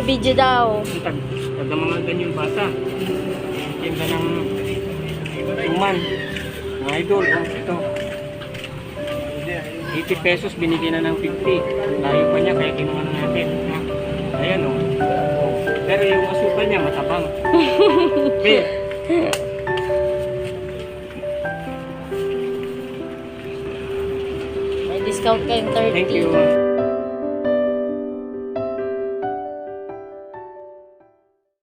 Video daw. Taga mga ganyan bata. Tinda ng tuman. Mga idol, oh, ito. 80 pesos binigyan na ng 50. Layo pa niya kaya kinuha na natin. Ayan oh. Pero yung asukal niya matabang. Be. May discount kayong 30. Thank you.